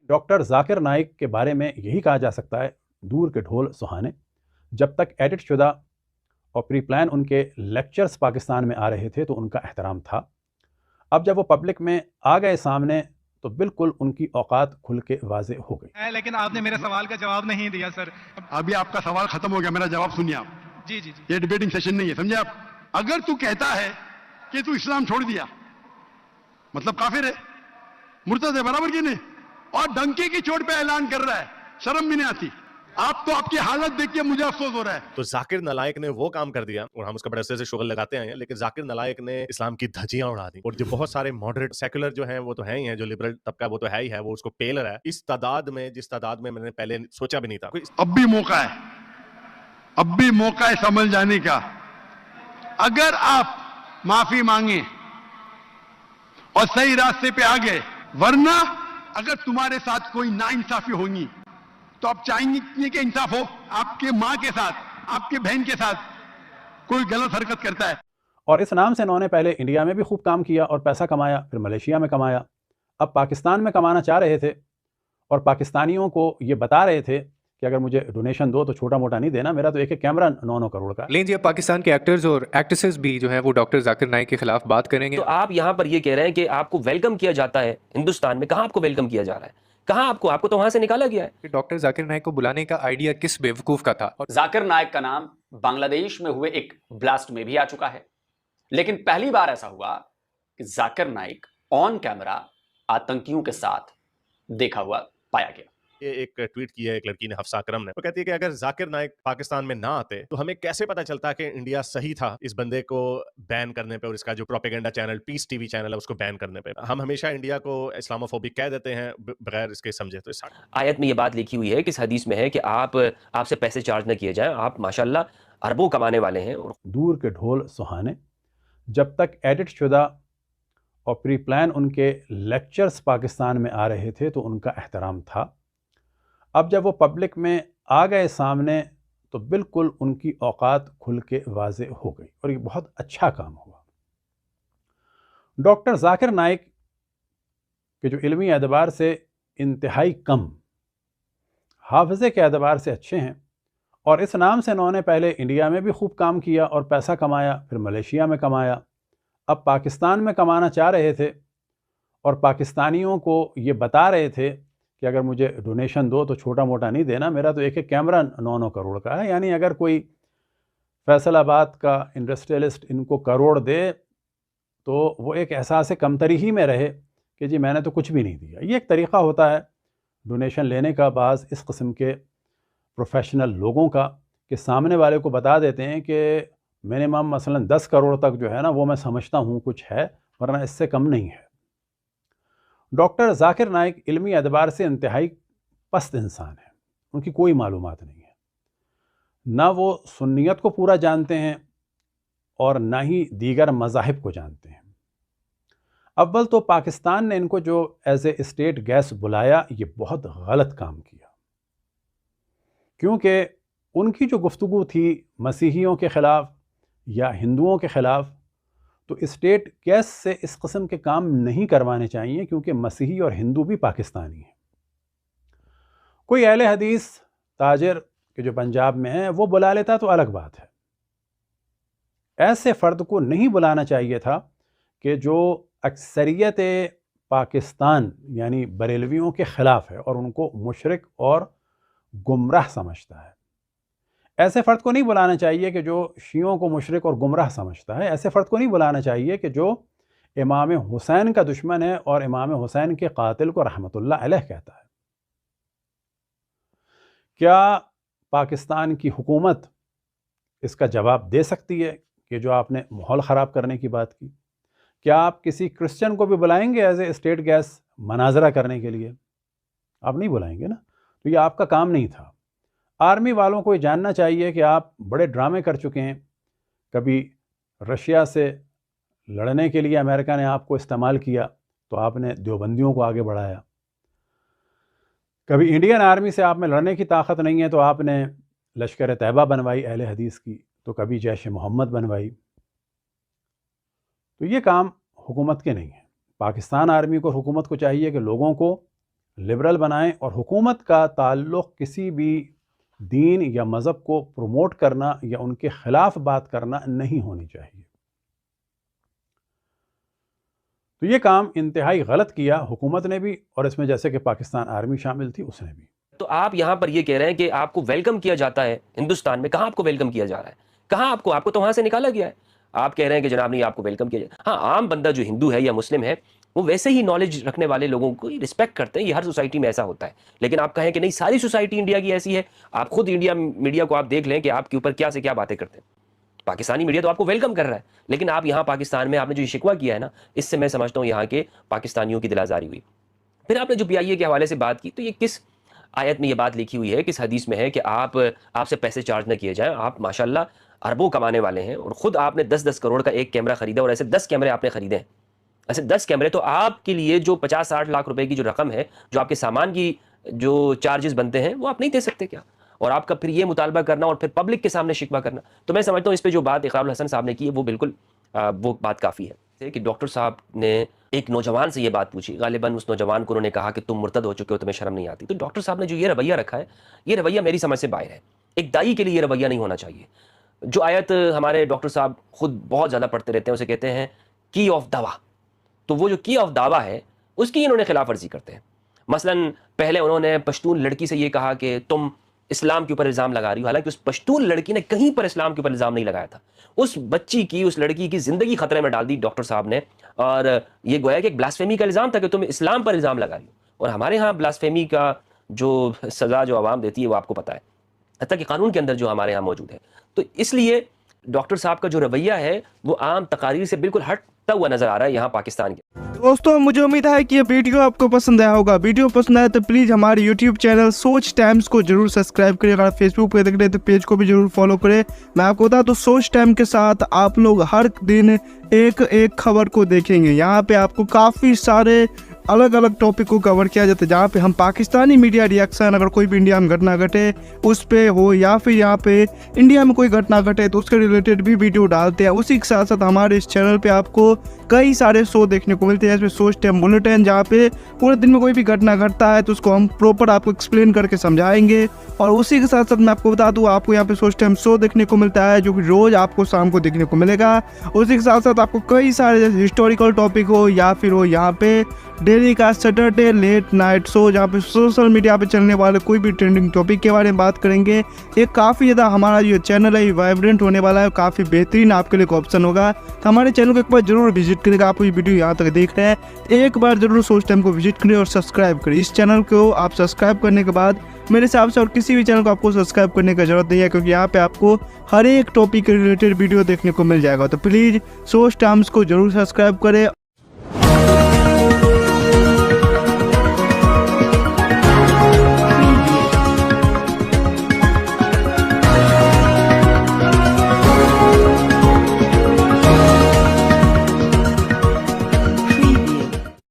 Doctor Zakir Naik کے بارے میں یہی کہا جا سکتا ہے، دور کے ڈھول سہانے. جب تک ایڈٹ شدہ اور پری پلان ان کے لیکچرز پاکستان میں آ رہے تھے تو ان کا احترام تھا. اب جب وہ پبلک میں آ گئے سامنے تو بالکل ان کی اوقات کھل کے واضح ہو گئی. لیکن آپ نے میرے سوال کا جواب نہیں دیا سر. ابھی آپ کا سوال ختم ہو گیا، میرا جواب سنیے آپ. جی جی جی. یہ ڈیبیٹنگ سیشن نہیں ہے، سمجھے آپ. اگر تو کہتا ہے کہ تو اسلام چھوڑ دیا مطلب کافر ہے، مرتد ہے، برابر کی نہیں، اور ڈنکی کی چوٹ پہ اعلان کر رہا ہے، شرم بھی نہیں آتی. آپ تو آپ کی حالت دیکھ کے مجھے افسوس ہو رہا ہے. تو ذاکر نالائق نے وہ کام کر دیا، اور ہم اس کا بڑے عرصے سے شغل لگاتے آئے ہیں، لیکن ذاکر نالائق نے اسلام کی دھجیاں اڑا دی. اور جو بہت سارے ماڈریٹ سیکولر جو ہیں وہ تو ہیں ہی ہیں، جو لبرل طبقہ وہ تو ہے ہی ہے، وہ اس کو پیل رہا ہے اس تعداد میں جس تعداد میں میں نے پہلے سوچا بھی نہیں تھا. اب بھی موقع ہے، اب بھی موقع ہے سمجھ جانے کا. اگر آپ معافی مانگیں اور صحیح راستے پہ آ گئے، ورنہ اگر تمہارے ساتھ کوئی ناانصافی ہوگی تو آپ چاہیں گے کہ انصاف ہو. آپ کے ماں کے ساتھ، آپ کے بہن کے ساتھ کوئی غلط حرکت کرتا ہے. اور اس نام سے انہوں نے پہلے انڈیا میں بھی خوب کام کیا اور پیسہ کمایا، پھر ملیشیا میں کمایا. اب پاکستان میں کمانا چاہ رہے تھے اور پاکستانیوں کو یہ بتا رہے تھے کہ اگر مجھے ڈونیشن دو تو چھوٹا موٹا نہیں دینا، میرا تو ایک کیمرہ 9 کروڑ کا. لیکن اب پاکستان کے ایکٹرز اور ایکٹریسز بھی جو ہیں وہ ڈاکٹر ذاکر نائک کے خلاف بات کریں گے. تو آپ یہاں پر یہ کہہ رہے ہیں کہ آپ کو ویلکم کیا جاتا ہے ہندوستان میں، کہاں آپ کو ویلکم کیا جا رہا ہے؟ کہاں آپ کو تو وہاں سے نکالا گیا ہے. کہ ڈاکٹر ذاکر نائک کو بلانے کا آئیڈیا کس بیوقوف کا تھا؟ ذاکر نائک کا نام بنگلہ دیش میں ہوئے ایک بلاسٹ میں بھی آ چکا ہے، لیکن پہلی بار ایسا ہوا کہ ذاکر نائک آن کیمرہ آتنکیوں کے ساتھ دیکھا ہوا پایا گیا. یہ ایک ٹویٹ کی ہے ایک لڑکی نے، حفصہ اکرم نے. وہ کہتی ہے کہ اگر ذاکر نائک پاکستان میں نہ آتے تو ہمیں کیسے پتا چلتا کہ انڈیا صحیح تھا اس بندے کو بین کرنے پہ، اور اس کا جو پروپیگنڈا چینل پیس ٹی وی چینل ہے اس کو بین کرنے پہ. ہم ہمیشہ انڈیا کو اسلاموفوبک کہہ دیتے ہیں بغیر اس کے سمجھے. تو آیت میں یہ بات لکھی ہوئی ہے کہ اس حدیث میں ہے کہ آپ سے پیسے چارج نہ کیے جائیں، آپ ماشاءاللہ اربوں کمانے والے ہیں. دور کے ڈھول سہانے. جب تک ایڈٹ شدہ اور پری پلان ان کے لیکچرز پاکستان میں آ رہے تھے تو ان کا احترام تھا. اب جب وہ پبلک میں آ گئے سامنے تو بالکل ان کی اوقات کھل کے واضح ہو گئی، اور یہ بہت اچھا کام ہوا. ڈاکٹر ذاکر نائک کے جو علمی اعتبار سے انتہائی کم، حافظے کے اعتبار سے اچھے ہیں، اور اس نام سے انہوں نے پہلے انڈیا میں بھی خوب کام کیا اور پیسہ کمایا، پھر ملیشیا میں کمایا. اب پاکستان میں کمانا چاہ رہے تھے اور پاکستانیوں کو یہ بتا رہے تھے کہ اگر مجھے ڈونیشن دو تو چھوٹا موٹا نہیں دینا، میرا تو ایک کیمرہ 9 کروڑ کا ہے. یعنی اگر کوئی فیصل آباد کا انڈسٹریلسٹ ان کو کروڑ دے تو وہ ایک احساس کمتری ہی میں رہے کہ جی میں نے تو کچھ بھی نہیں دیا. یہ ایک طریقہ ہوتا ہے ڈونیشن لینے کا بعض اس قسم کے پروفیشنل لوگوں کا، کہ سامنے والے کو بتا دیتے ہیں کہ منیمم مثلا 10 کروڑ تک جو ہے نا وہ میں سمجھتا ہوں کچھ ہے، ورنہ اس سے کم نہیں ہے. ڈاکٹر ذاکر نائک علمی اعتبار سے انتہائی پست انسان ہیں، ان کی کوئی معلومات نہیں ہے، نہ وہ سنیت کو پورا جانتے ہیں اور نہ ہی دیگر مذاہب کو جانتے ہیں. اول تو پاکستان نے ان کو جو ایز اے اسٹیٹ گیسٹ بلایا، یہ بہت غلط کام کیا، کیونکہ ان کی جو گفتگو تھی مسیحیوں کے خلاف یا ہندوؤں کے خلاف، تو اسٹیٹ گیس سے اس قسم کے کام نہیں کروانے چاہیے، کیونکہ مسیحی اور ہندو بھی پاکستانی ہیں. کوئی اہل حدیث تاجر کہ جو پنجاب میں ہیں وہ بلا لیتا تو الگ بات ہے. ایسے فرد کو نہیں بلانا چاہیے تھا کہ جو اکثریت پاکستان یعنی بریلویوں کے خلاف ہے اور ان کو مشرک اور گمراہ سمجھتا ہے. ایسے فرد کو نہیں بلانا چاہیے کہ جو شیعوں کو مشرک اور گمراہ سمجھتا ہے. ایسے فرد کو نہیں بلانا چاہیے کہ جو امام حسین کا دشمن ہے اور امام حسین کے قاتل کو رحمت اللہ علیہ کہتا ہے. کیا پاکستان کی حکومت اس کا جواب دے سکتی ہے کہ جو آپ نے ماحول خراب کرنے کی بات کی؟ کیا آپ کسی کرسچن کو بھی بلائیں گے ایز اے اسٹیٹ گیس مناظرہ کرنے کے لیے؟ آپ نہیں بلائیں گے نا. تو یہ آپ کا کام نہیں تھا. آرمی والوں کو یہ جاننا چاہیے کہ آپ بڑے ڈرامے کر چکے ہیں. کبھی رشیا سے لڑنے کے لیے امریکہ نے آپ کو استعمال کیا تو آپ نے دیوبندیوں کو آگے بڑھایا. کبھی انڈین آرمی سے آپ میں لڑنے کی طاقت نہیں ہے تو آپ نے لشکر طیبہ بنوائی اہل حدیث کی، تو کبھی جیش محمد بنوائی. تو یہ کام حکومت کے نہیں ہیں. پاکستان آرمی کو، حکومت کو چاہیے کہ لوگوں کو لبرل بنائیں اور حکومت کا تعلق کسی بھی دین یا مذہب کو پروموٹ کرنا یا ان کے خلاف بات کرنا نہیں ہونی چاہیے۔ تو یہ کام انتہائی غلط کیا حکومت نے بھی، اور اس میں جیسے کہ پاکستان آرمی شامل تھی اس نے بھی۔ تو آپ یہاں پر یہ کہہ رہے ہیں کہ آپ کو ویلکم کیا جاتا ہے ہندوستان میں، کہاں آپ کو ویلکم کیا جا رہا ہے؟ کہاں آپ کو تو وہاں سے نکالا گیا ہے۔ آپ کہہ رہے ہیں کہ جناب نہیں آپ کو ویلکم کیا جائے۔ ہاں، عام بندہ جو ہندو ہے یا مسلم ہے وہ ویسے ہی نالج رکھنے والے لوگوں کو رسپیکٹ کرتے ہیں، یہ ہر سوسائٹی میں ایسا ہوتا ہے۔ لیکن آپ کہیں کہ نہیں ساری سوسائٹی انڈیا کی ایسی ہے، آپ خود انڈیا میڈیا کو آپ دیکھ لیں کہ آپ کے اوپر کیا سے کیا باتیں کرتے ہیں۔ پاکستانی میڈیا تو آپ کو ویلکم کر رہا ہے، لیکن آپ یہاں پاکستان میں آپ نے جو شکوہ کیا ہے نا، اس سے میں سمجھتا ہوں یہاں کے پاکستانیوں کی دل آزاری ہوئی۔ پھر آپ نے جو PIA کے حوالے سے بات کی، تو یہ کس آیت میں یہ بات لکھی ہوئی ہے، کس حدیث میں ہے کہ آپ سے پیسے چارج نہ کیے جائیں؟ آپ ماشاءاللہ اربوں کمانے والے ہیں، اور خود آپ نے 10-10 کروڑ کا ایک کیمرہ خریدا، اور ایسے 10 کیمرے آپ نے خریدے ہیں، ایسے 10 کیمرے۔ تو آپ کے لیے جو 50-60 لاکھ روپے کی جو رقم ہے، جو آپ کے سامان کی جو چارجز بنتے ہیں، وہ آپ نہیں دے سکتے کیا؟ اور آپ کا پھر یہ مطالبہ کرنا اور پھر پبلک کے سامنے شکوہ کرنا، تو میں سمجھتا ہوں اس پہ جو بات اقرار الحسن صاحب نے کی ہے وہ بالکل وہ بات کافی ہے کہ ڈاکٹر صاحب نے ایک نوجوان سے یہ بات پوچھی، غالباً اس نوجوان کو انہوں نے کہا کہ تم مرتد ہو چکے ہو، تمہیں شرم نہیں آتی؟ تو ڈاکٹر صاحب نے جو یہ رویہ رکھا ہے، یہ رویہ میری سمجھ سے باہر ہے۔ ایک دائی کے لیے یہ رویہ نہیں ہونا چاہیے۔ جو آیت ہمارے ڈاکٹر صاحب خود بہت زیادہ پڑھتے رہتے ہیں، اسے کہتے ہیں کی آف دعویٰ، تو وہ جو کی آف دعویٰ ہے اس کی انہوں نے خلاف ورزی کرتے ہیں۔ مثلاً پہلے انہوں نے پشتون لڑکی سے یہ کہا کہ تم اسلام کے اوپر الزام لگا رہی ہو، حالانکہ اس پشتون لڑکی نے کہیں پر اسلام کے اوپر الزام نہیں لگایا تھا۔ اس بچی کی، اس لڑکی کی زندگی خطرے میں ڈال دی ڈاکٹر صاحب نے، اور یہ گویا کہ ایک بلاسفیمی کا الزام تھا کہ تم اسلام پر الزام لگا رہی ہو۔ اور ہمارے ہاں بلاسفیمی کا جو سزا جو عوام دیتی ہے وہ آپ کو پتہ ہے، حتیٰ کہ قانون کے اندر جو ہمارے ہاں موجود ہے۔ تو اس لیے ڈاکٹر صاحب کا جو رویہ ہے وہ عام تقاریر سے بالکل ہٹتا ہوا نظر آ رہا ہے یہاں پاکستان کے۔ دوستوں مجھے امید ہے کہ یہ ویڈیو آپ کو پسند آیا ہوگا۔ ویڈیو پسند آیا تو پلیز ہمارے یوٹیوب چینل سوچ ٹائمز کو ضرور سبسکرائب کریں، اگر فیس بک پہ دیکھ رہے تو پیج کو بھی ضرور فالو کریں۔ میں آپ کو بتا دوں سوچ ٹائم کے ساتھ آپ لوگ ہر دن ایک خبر کو دیکھیں گے۔ یہاں پہ آپ کو کافی سارے الگ الگ ٹاپک کو کور کیا جاتا ہے، جہاں پہ ہم پاکستانی میڈیا ریئیکشن، اگر کوئی بھی انڈیا میں گھٹنا گھٹے اس پہ ہو، یا پھر یہاں پہ انڈیا میں کوئی گھٹنا گھٹے تو اس کے ریلیٹڈ بھی ویڈیو ڈالتے ہیں۔ اسی کے ساتھ ساتھ ہمارے اس چینل پہ آپ کو کئی سارے شو دیکھنے کو ملتے ہیں، جیسے سوچ ٹائم بلیٹن، جہاں پہ پورے دن میں کوئی بھی گھٹنا گھٹتا ہے تو اس کو ہم پراپر آپ کو ایکسپلین کر کے سمجھائیں گے۔ اور اسی کے ساتھ ساتھ میں آپ کو بتا دوں آپ کو یہاں پہ سوچ ٹائم شو دیکھنے کو ملتا ہے، جو کہ روز آپ کو شام کو دیکھنے کو ملے گا۔ اسی کے ساتھ ساتھ آپ کو کئی سارے جیسے ہسٹوریکل ٹاپک ہو، یا پھر ہو یہاں پہ ڈیلی کا سیٹرڈے لیٹ نائٹ شو، جہاں پہ سوشل میڈیا پہ چلنے والے کوئی بھی ٹرینڈنگ ٹاپک کے بارے میں بات کریں گے۔ یہ کافی زیادہ ہمارا جو چینل ہے یہ وائبرنٹ ہونے والا ہے، کافی بہترین آپ کے لیے ایک آپشن ہوگا۔ تو ہمارے چینل کو ایک بار ضرور وزٹ کرے گا۔ آپ کو یہ ویڈیو یہاں تک دیکھ رہے ہیں، ایک بار ضرور سوچ ٹائم کو وزٹ کریں اور سبسکرائب کریں۔ اس چینل کو آپ سبسکرائب کرنے کے بعد میرے حساب سے اور کسی بھی چینل کو آپ کو سبسکرائب کرنے کی ضرورت نہیں ہے، کیونکہ یہاں پہ آپ کو ہر ایک ٹاپک کے ریلیٹڈ ویڈیو دیکھنے کو مل جائے گا۔ تو پلیز سوچ ٹائمز کو ضرور سبسکرائب کریں۔